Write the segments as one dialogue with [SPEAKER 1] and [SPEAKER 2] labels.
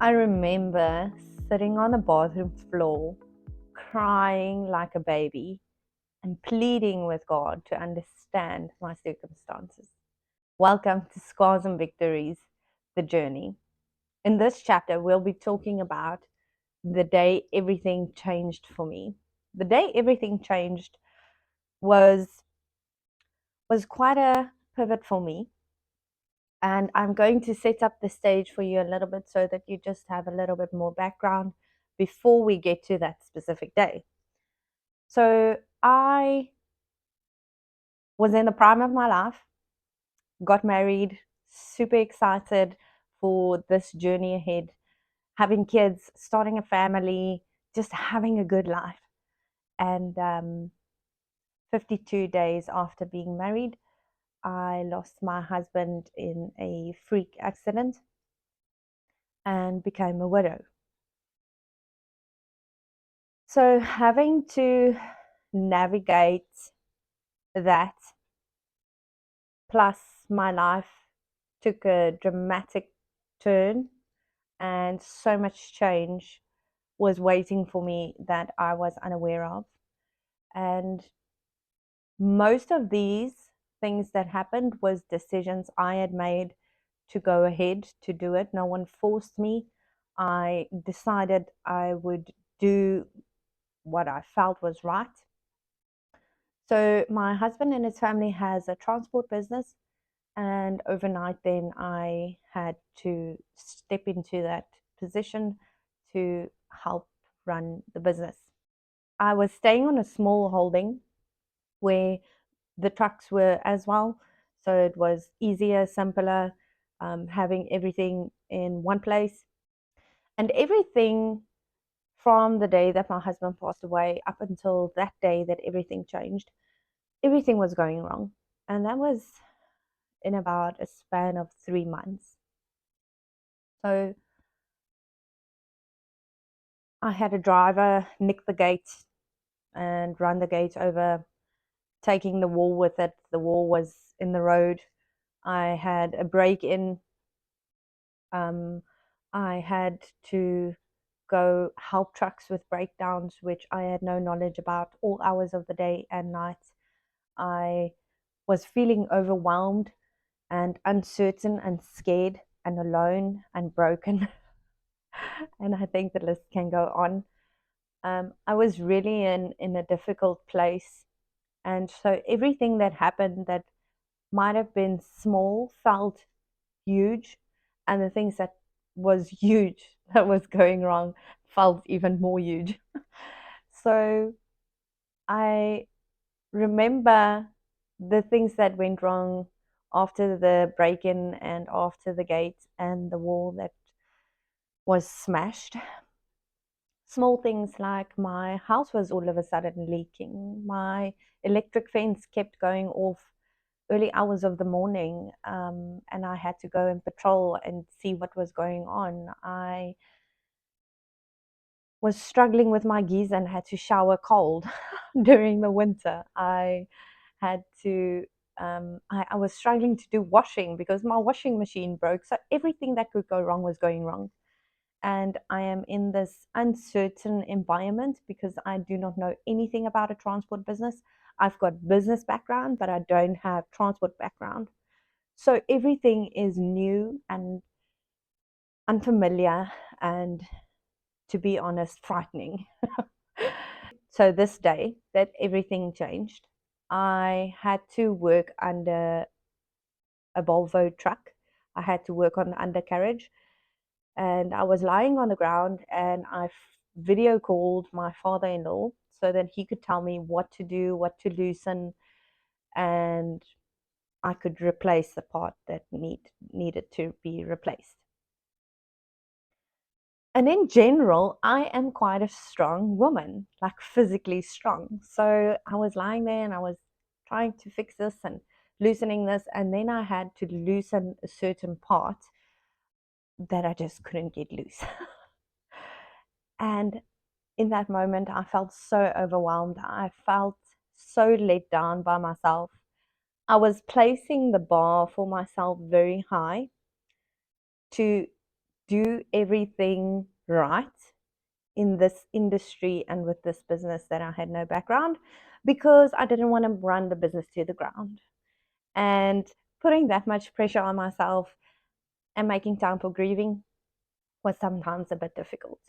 [SPEAKER 1] I remember sitting on the bathroom floor, crying like a baby and pleading with God to understand my circumstances. Welcome to Scars and Victories, the journey. In this chapter, we'll be talking about the day everything changed for me. The day everything changed was quite a pivot for me. And I'm going to set up the stage for you a little bit so that you just have a little bit more background before we get to that specific day. So I was in the prime of my life, got married, super excited for this journey ahead, having kids, starting a family, just having a good life. And 52 days after being married, I lost my husband in a freak accident and became a widow. So having to navigate that, plus my life took a dramatic turn and so much change was waiting for me that I was unaware of. And most of these things that happened was decisions I had made to go ahead to do it. No one forced me. I decided I would do what I felt was right. So my husband and his family has a transport business, and overnight then I had to step into that position to help run the business. I was staying on a small holding where the trucks were as well, so it was easier, simpler, having everything in one place. And everything from the day that my husband passed away up until that day that everything changed, everything was going wrong. And that was in about a span of 3 months. So I had a driver nick the gate and run the gate over, taking the wall with it. The wall was in the road. I had a break in. Um, I had to go help trucks with breakdowns, which I had no knowledge about, all hours of the day and night. I was feeling overwhelmed and uncertain and scared and alone and broken. And I think the list can go on. I was really in a difficult place. And so everything that happened that might have been small felt huge. And the things that was huge that was going wrong felt even more huge. So I remember the things that went wrong after the break in and after the gate and the wall that was smashed. Small things like my house was all of a sudden leaking, my electric fence kept going off early hours of the morning, and I had to go and patrol and see what was going on. I was struggling with my geyser and had to shower cold during the winter. I had to I was struggling to do washing because my washing machine broke. So everything that could go wrong was going wrong. And I am in this uncertain environment because I do not know anything about a transport business. I've got business background, but I don't have transport background. So everything is new and unfamiliar and, to be honest, frightening. So this day that everything changed, I had to work under a Volvo truck. I had to work on the undercarriage, and I was lying on the ground and I video called my father-in-law so that he could tell me what to do, what to loosen, and I could replace the part that needed to be replaced. And in general, I am quite a strong woman, like physically strong. So I was lying there and I was trying to fix this and loosening this, and then I had to loosen a certain part that I just couldn't get loose. And in that moment, I felt so overwhelmed. I felt so let down by myself. I was placing the bar for myself very high to do everything right in this industry and with this business that I had no background, because I didn't want to run the business to the ground. And putting that much pressure on myself and making time for grieving was sometimes a bit difficult.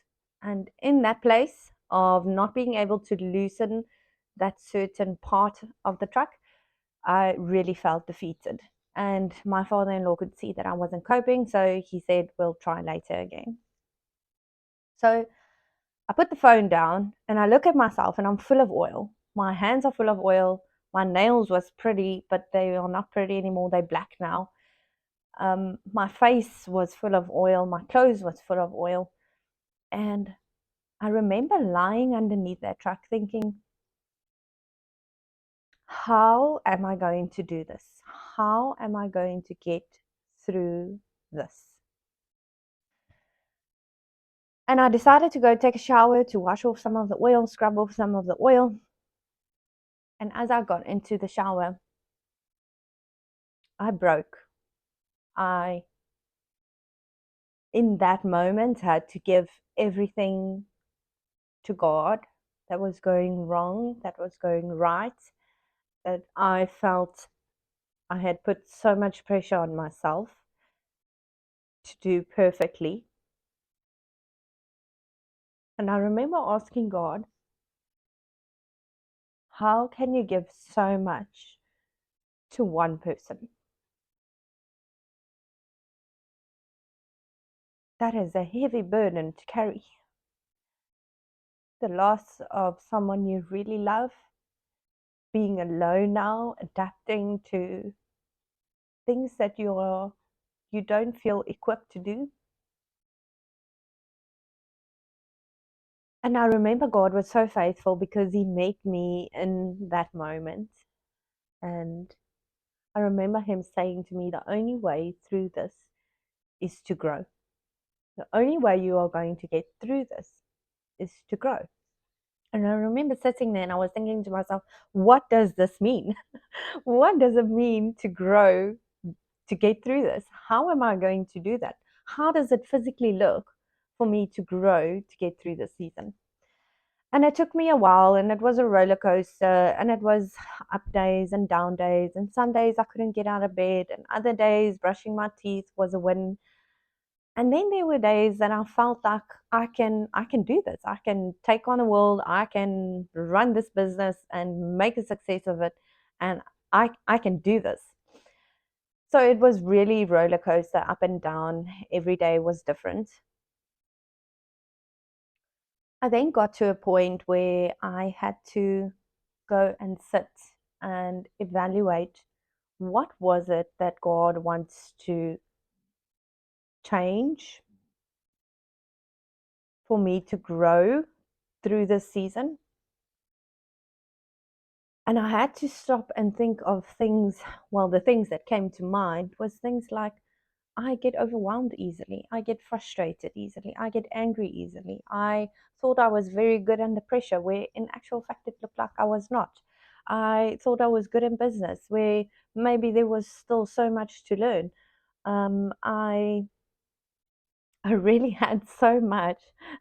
[SPEAKER 1] And in that place of not being able to loosen that certain part of the truck, I really felt defeated. And my father in law could see that I wasn't coping, so he said, "We'll try later again." So I put the phone down and I look at myself and I'm full of oil. My hands are full of oil. My nails was pretty, but they are not pretty anymore. They're black now. My face was full of oil. My clothes was full of oil. And I remember lying underneath that truck thinking, how am I going to do this? How am I going to get through this? And I decided to go take a shower to wash off some of the oil, scrub off some of the oil. And as I got into the shower, I broke. I, in that moment, had to give everything to God that was going wrong, that was going right, that I felt I had put so much pressure on myself to do perfectly. And I remember asking God, how can you give so much to one person? That is a heavy burden to carry. The loss of someone you really love, being alone now, adapting to things that you don't feel equipped to do. And I remember God was so faithful because He met me in that moment. And I remember Him saying to me, the only way through this is to grow. The only way you are going to get through this is to grow. And I remember sitting there and I was thinking to myself, what does this mean? What does it mean to grow, to get through this? How am I going to do that? How does it physically look for me to grow to get through this season? And it took me a while, and it was a roller coaster, and it was up days and down days. And some days I couldn't get out of bed, and other days brushing my teeth was a win. And then there were days that I felt like I can do this. I can take on the world. I can run this business and make a success of it, and I can do this. So it was really roller coaster, up and down. Every day was different. I then got to a point where I had to go and sit and evaluate what was it that God wants to change for me to grow through this season. And I had to stop and think of things. Well, the things that came to mind was things like, I get overwhelmed easily. I get frustrated easily. I get angry easily. I thought I was very good under pressure, where in actual fact it looked like I was not. I thought I was good in business, where maybe there was still so much to learn. I really had so much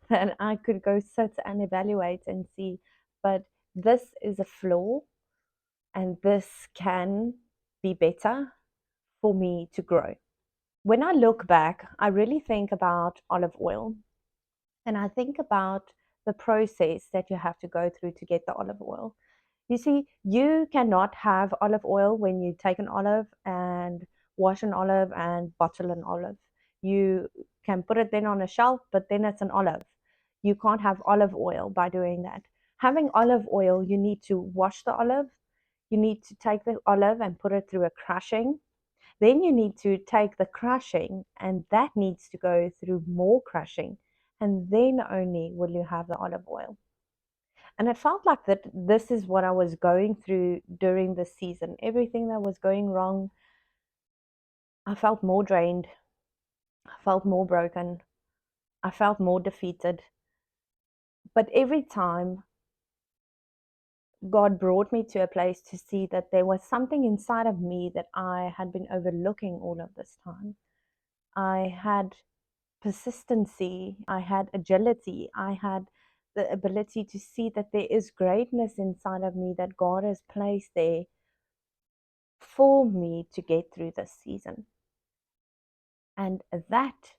[SPEAKER 1] that I could go sit and evaluate and see. But this is a flaw, and this can be better for me to grow. When I look back, I really think about olive oil, and I think about the process that you have to go through to get the olive oil. You see, you cannot have olive oil when you take an olive and wash an olive and bottle an olive. You can put it then on a shelf, but then it's an olive. You can't have olive oil by doing that. Having olive oil, you need to wash the olive. You need to take the olive and put it through a crushing. Then you need to take the crushing, and that needs to go through more crushing. And then only will you have the olive oil. And it felt like that this is what I was going through during this season. Everything that was going wrong, I felt more drained. I felt more broken. I felt more defeated. But every time God brought me to a place to see that there was something inside of me that I had been overlooking all of this time. I had persistency, I had agility, I had the ability to see that there is greatness inside of me that God has placed there for me to get through this season. And that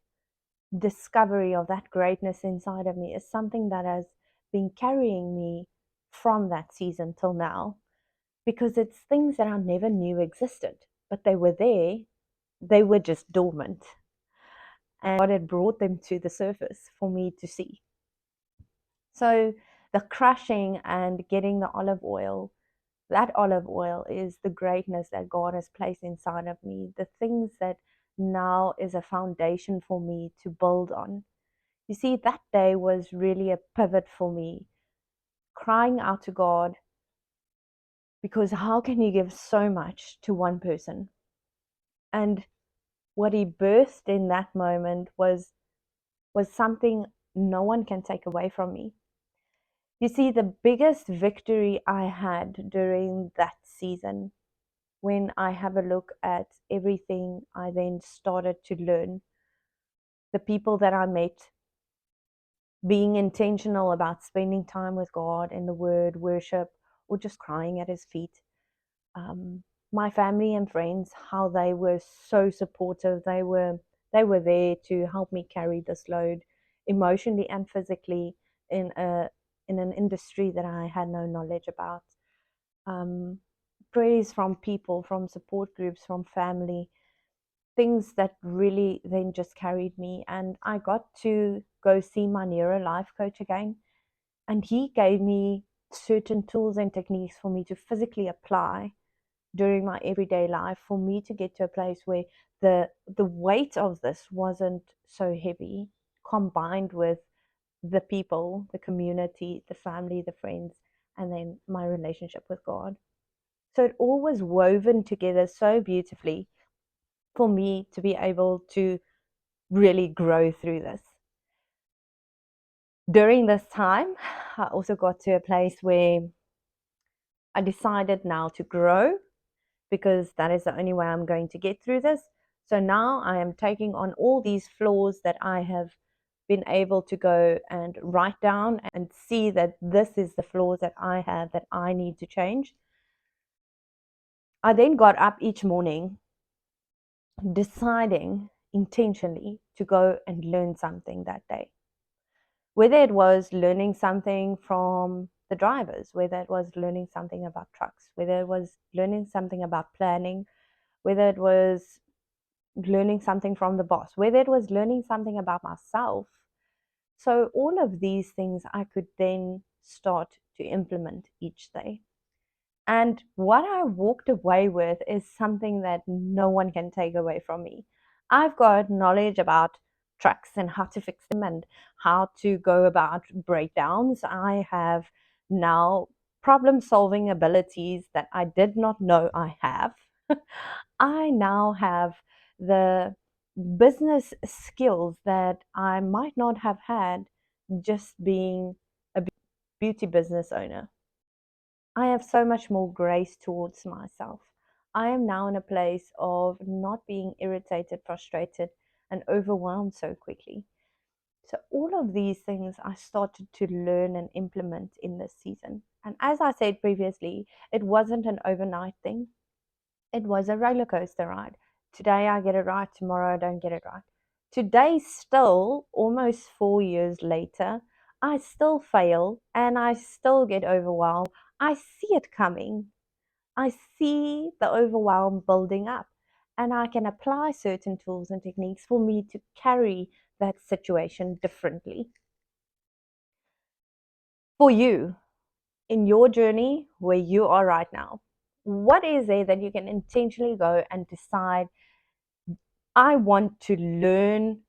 [SPEAKER 1] discovery of that greatness inside of me is something that has been carrying me from that season till now, because it's things that I never knew existed, but they were there, they were just dormant. And God had brought them to the surface for me to see. So the crushing and getting the olive oil, that olive oil is the greatness that God has placed inside of me, the things that now is a foundation for me to build on. You see, that day was really a pivot for me, crying out to God, because how can you give so much to one person? And what he birthed in that moment was something no one can take away from me. You see, the biggest victory I had during that season, when I have a look at everything I then started to learn, the people that I met, being intentional about spending time with God in the Word, worship, or just crying at His feet. My family and friends, how they were so supportive. They were there to help me carry this load, emotionally and physically, in an industry that I had no knowledge about. Praise from people, from support groups, from family, things that really then just carried me. And I got to go see my neuro life coach again, and he gave me certain tools and techniques for me to physically apply during my everyday life, for me to get to a place where the weight of this wasn't so heavy, combined with the people, the community, the family, the friends, and then my relationship with God. So it all was woven together so beautifully for me to be able to really grow through this. During this time, I also got to a place where I decided now to grow, because that is the only way I'm going to get through this. So now I am taking on all these flaws that I have been able to go and write down and see that this is the flaws that I have that I need to change. I then got up each morning deciding intentionally to go and learn something that day. Whether it was learning something from the drivers, whether it was learning something about trucks, whether it was learning something about planning, whether it was learning something from the boss, whether it was learning something about myself. So all of these things I could then start to implement each day. And what I walked away with is something that no one can take away from me. I've got knowledge about trucks and how to fix them and how to go about breakdowns. I have now problem solving abilities that I did not know I have. I now have the business skills that I might not have had just being a beauty business owner. I have so much more grace towards myself. I am now in a place of not being irritated, frustrated, and overwhelmed so quickly. So, all of these things I started to learn and implement in this season. And as I said previously, it wasn't an overnight thing, it was a roller coaster ride. Today I get it right, tomorrow I don't get it right. Today, still, almost 4 years later, I still fail and I still get overwhelmed. I see it coming. I see the overwhelm building up, and I can apply certain tools and techniques for me to carry that situation differently. For you, in your journey where you are right now, what is there that you can intentionally go and decide, I want to learn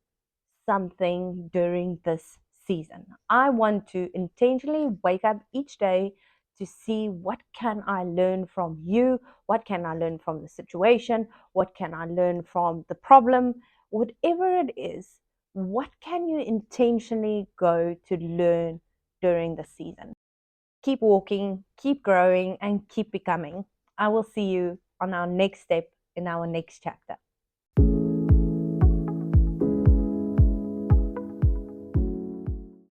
[SPEAKER 1] something during this season. I want to intentionally wake up each day to see, what can I learn from you? What can I learn from the situation? What can I learn from the problem? Whatever it is, what can you intentionally go to learn during the season? Keep walking, keep growing, and keep becoming. I will see you on our next step in our next chapter.